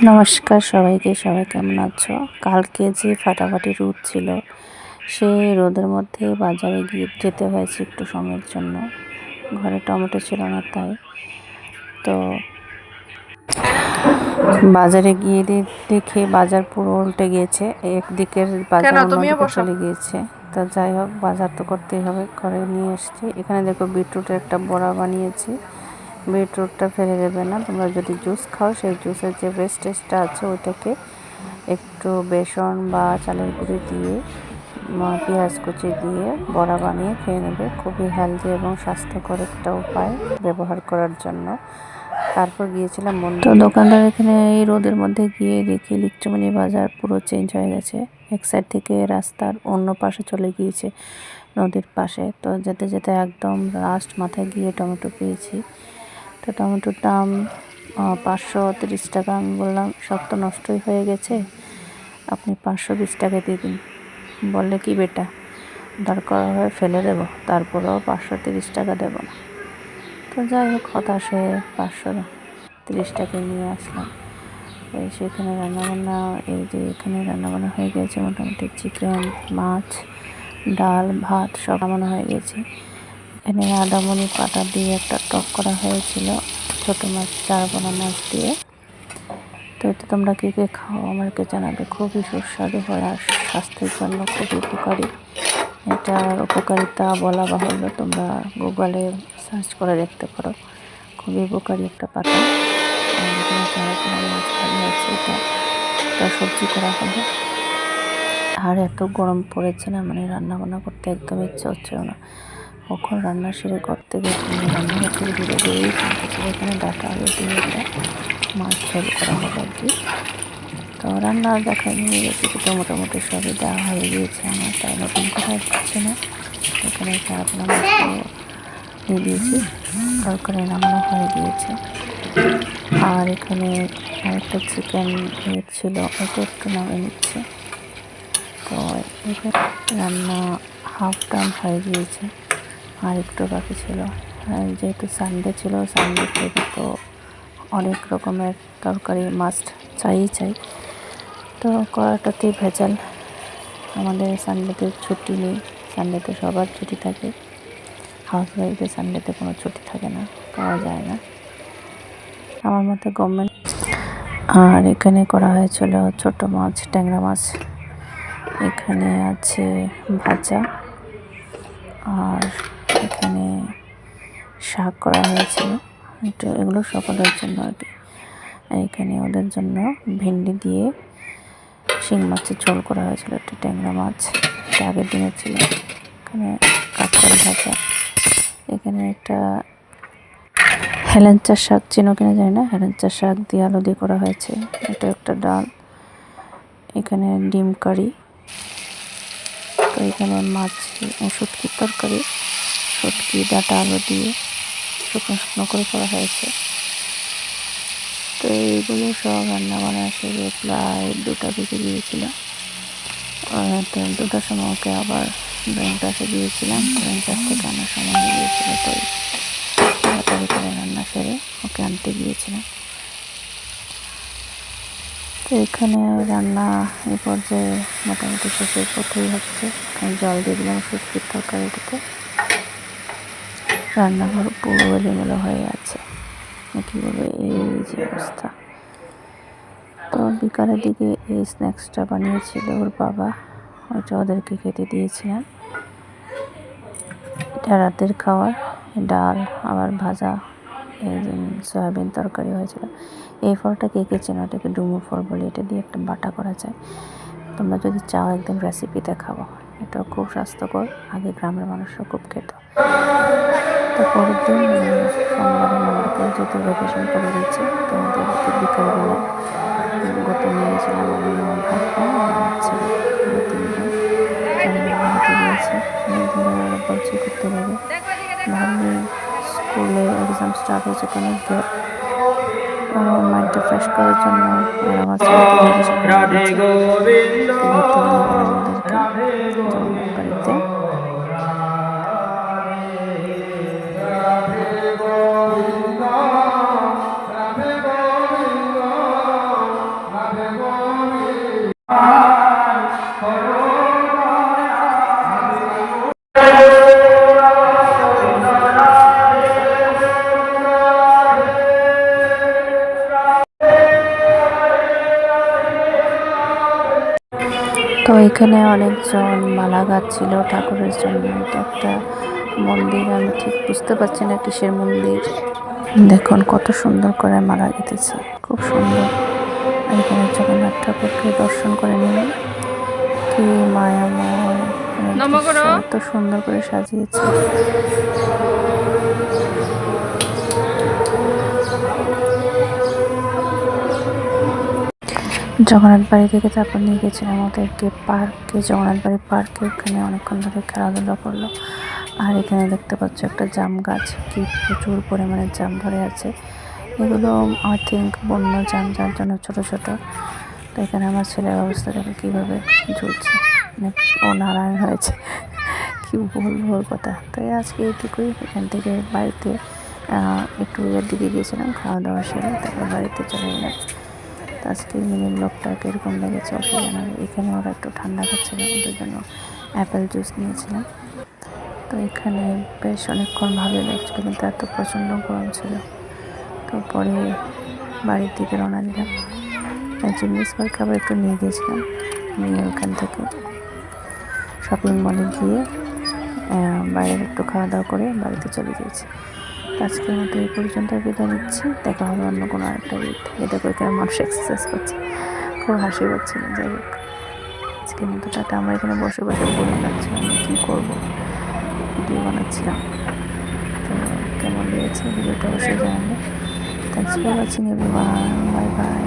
নমস্কার সবাইকে, সবাই কেমন আছো? কালকে যে ফাটাফাটি রোদ ছিল, সেই রোদের মধ্যে বাজারে গিয়ে যেতে হয়েছে একটু সময়ের জন্য। ঘরে টমেটো ছিল না, তাই তো বাজারে গিয়ে দেখে বাজার পুরো উল্টে গিয়েছে। একদিকের বাজার অন্যদিকে চলে গিয়েছে। তো যাই হোক, বাজার তো করতেই হবে, করে নিয়ে এসেছি। এখানে দেখো বিটরুটের একটা বড়া বানিয়েছি। বিটরুটটা ফেলে দেবে না, তোমরা যদি জুস খাও সেই জুসের যে ওয়েস্টেজটা আছে ওইটাকে একটু বেসন বা চালের গুঁড়ি দিয়ে পেঁয়াজ কুচি দিয়ে বড়া বানিয়ে খেয়ে নেবে। খুবই হেলদি এবং স্বাস্থ্যকর একটা উপায় ব্যবহার করার জন্য। তারপর গিয়েছিলাম তো দোকানদার এখানে এই রোদের মধ্যে গিয়ে দেখি লিকচুমনি বাজার পুরো চেঞ্জ হয়ে গেছে। এক সাইড থেকে রাস্তার অন্য পাশে চলে গিয়েছে, নদীর পাশে। তো যেতে যেতে একদম লাস্ট মাথায় গিয়ে টমেটো পেয়েছি। তো টমেটোর দাম 530 টাকা। আমি বললাম সব তো নষ্টই হয়ে গেছে, আপনি 520 টাকা দিয়ে দিন। বললে কি বেটা, দরকার হয় ফেলে দেবো, তারপরেও 530 টাকা দেবো না। তো যাই হোক, হতাশ হয়ে 530 টাকা নিয়ে আসলাম। সেখানে রান্নাবান্না, এই যে এখানে রান্নাবান্না হয়ে গেছে মোটামুটি। চিকেন, মাছ, ডাল, ভাত সব রান্না হয়ে গেছে। এখানে আদামনি পাতা দিয়ে একটা টক করা হয়েছিল, ছোটো মাছ, চারপোনা মাছ দিয়ে। তো এটা তোমরা কে কে খাও আমাকে জানাবে। খুবই সুস্বাদু হয় আর স্বাস্থ্যের জন্য খুবই উপকারী। এটার উপকারিতা বলা বাহুল্য, তোমরা গুগলে সার্চ করে দেখতে পারো। খুবই উপকারী একটা পাতা। এখানে চারপোনা মাছ ভাজা হয়েছে, এটা সবজি করা হবে। আর এত গরম পড়েছে না, মানে রান্নাবান্না করতে একদম ইচ্ছে হচ্ছিল না। কখন রান্না সেরে করতে গেছি, রান্নাঘর থেকে ধীরে ধীরেই কিনতেছিল। এখানে ডাটা আলু দিয়ে একটা মাছ ঝোল করা হবে আর কি। তো রান্না দেখা নিয়ে রেসিপিটা মোটামুটি সবই দেওয়া হয়ে গিয়েছে আমার, তাই নতুন করা হচ্ছে না। এখানে চারপোনা মাছগুলো দিয়ে দিয়েছি, তরকারি নামানো হয়ে গিয়েছে। আর এখানে আরেকটা চিকেন ছিল, ওটা একটু নামিয়ে নিচ্ছে। তো এখানে রান্না হাফ ডান হয়ে গিয়েছে, আর একটু বাকি ছিল। যেহেতু সানডে ছিল, সানডে থেকে তো অনেক রকমের তরকারি মাস্ট চাই। তো কড়াটাতেই ভেজাল। আমাদের সানডেতে ছুটি নেই, সানডেতে সবার ছুটি থাকে। হাউসওয়াইফদের সানডেতে কোনো ছুটি থাকে না, পাওয়া যায় না আমার মতে গভর্নমেন্ট। আর এখানে করা হয়েছিল ছোট মাছ, ট্যাংরা মাছ। এখানে আছে ভাজা, আর এখানে শাক করা হয়েছিল। এগুলো সকলের জন্য আর কি। এখানে ওদের জন্য ভেন্ডি দিয়ে শিং মাছের ঝোল করা হয়েছিল। একটা ট্যাংরা মাছ, এটা আগের দিনের ছিল। এখানে কাঁঠাল ভাজা। এখানে একটা হেলেঞ্চা শাক, চিনো কিনা জানি না, হেলেঞ্চা শাক দিয়ে আলু দিয়ে করা হয়েছে। এটা একটা ডাল। এখানে ডিম কারি। তো এখানে মাছ, শুটকির তরকারি, শুটকি ডাটা আলু দিয়ে শুকনো করে করা হয়েছে। তো এইগুলো সব রান্না বান্না সেরে প্রায় 2টা বেজে গিয়েছিল। তো 2টার সময় ওকে আবার ড্রয়িং ক্লাসে দিয়েছিলাম। ড্রয়িং ক্লাস থেকে আনার সময় হয়ে গিয়েছিল, তো তাড়াতাড়ি করে রান্না সেরে ওকে আনতে গিয়েছিলাম। তো এখানে রান্না এই পর্যায়ে মোটামুটি শেষের পথেই হচ্ছে। আমি জল দিয়ে দিলাম শুটকির তরকারিটাতে। রান্নাঘর পুরো এলোমেলো হয়ে আছে, কী বলবো, এই যে অবস্থা। তো বিকালের দিকে এই স্ন্যাক্সটা বানিয়েছিল ওর বাবা, ওইটা ওদেরকে খেতে দিয়েছিলাম। এটা রাতের খাবার। ডাল আবার ভাজা, এই সয়াবিন তরকারি হয়েছিল। এই ফলটা কে কে চেনো, এটাকে ডুমুর ফল বলে। এটা দিয়ে একটা বাটা করা যায়, তোমরা যদি চাও একদম রেসিপিতে খাবো। এটাও খুব স্বাস্থ্যকর, আগে গ্রামের মানুষরা খুব খেত। তো পরের দিন সোমবারে মন্ডপে যেহেতু ভ্যাকেশন করে দিয়েছে, তো ওদেরকে বিকালবেলা ঘুরতে নিয়ে গেছিলাম। আমি আমার ভাগ্নে আমার ছেলে, আমরা 3 জন চন্দ্রনগর ঘুরতে গিয়েছি। অনেকদিন ধরে ওরা বলছে ঘুরতে যাবে। ভাগ্নে স্কুলে এক্সাম স্টার্ট হয়েছে, অনেক গ্যাপ। মাইন্ডটা ফ্রেশ করার জন্য আর আমার ছেলেকে ভ্যাকেশন করে দিয়েছে। ঘুরতে নিয়ে গেলাম ওদেরকে জগন্নাথ বাড়িতে। তো এখানে অনেকজন মালা গাচ্ছিল ঠাকুরের জন্য। এটা একটা মন্দির, আমি ঠিক বুঝতে পারছি না কিসের মন্দির। দেখুন কত সুন্দর করে মালা গেঁথেছে, খুব সুন্দর। আর এখানে জগন্নাথ ঠাকুরকে দর্শন করে নিন, কি মায়াময় দৃশ্য, এত সুন্দর করে সাজিয়েছে। জগন্নাথ বাড়ি থেকে তারপর নিয়ে গেছিলাম ওদেরকে পার্কে, জগন্নাথ বাড়ি পার্কে। ওখানে অনেকক্ষণ ধরে খেলাধুলা করলো। আর এখানে দেখতে পাচ্ছ একটা জাম গাছ, কি প্রচুর পরিমাণে জাম ধরে আছে। এগুলো আই থিঙ্ক বন্য জাম, যার জন্য ছোট ছোট। তো এখানে আমার ছেলের অবস্থা দেখো কীভাবে ঝুলছে, মানে ও নারায়ণ হয়েছে, কি বলবো ওর কথা। তো আজকে এইটুকুই। এখান থেকে বাড়িতে একটু এর দিকে গিয়েছিলাম, খাওয়া দাওয়া সেরে তারপর বাড়িতে চলে গেলাম। আজকে মিনি ব্লগটা কীরকম লেগেছে অবশ্যই জানাবে। এখানে ওরা একটু ঠান্ডা খাচ্ছিল, ওদের জন্য অ্যাপেল জুস নিয়েছিলাম। তো এখানে বেশ অনেকক্ষণ ভালোই লাগছিলো, কিন্তু এত প্রচণ্ড গরম ছিল। তো পরে বাড়ির দিকে রওনা দিলাম। জিনিস খাবার একটু নিয়ে গিয়েছিলাম, নিয়ে ওখান থেকে শপিং মলে গিয়ে বাইরে একটু খাওয়া দাওয়া করে বাড়িতে চলে গিয়েছি। আজকের মতো এই পর্যন্ত বিদায় নিচ্ছি, দেখা হবে অন্য কোনো আরেকটা ভিডিও। এটা করে কেন মানুষ এক্সারসাইজ করছে, খুব হাসি পাচ্ছিল। যাই হোক, আজকের মতো টাটা। আমরা এখানে বসে বসে বলে যাচ্ছিলাম কী করবো, ভিডিও বানাচ্ছিলাম। তো কেমন লেগেছে ভিডিওটা অবশ্যই জানাবে। Thanks for watching everyone, bye bye.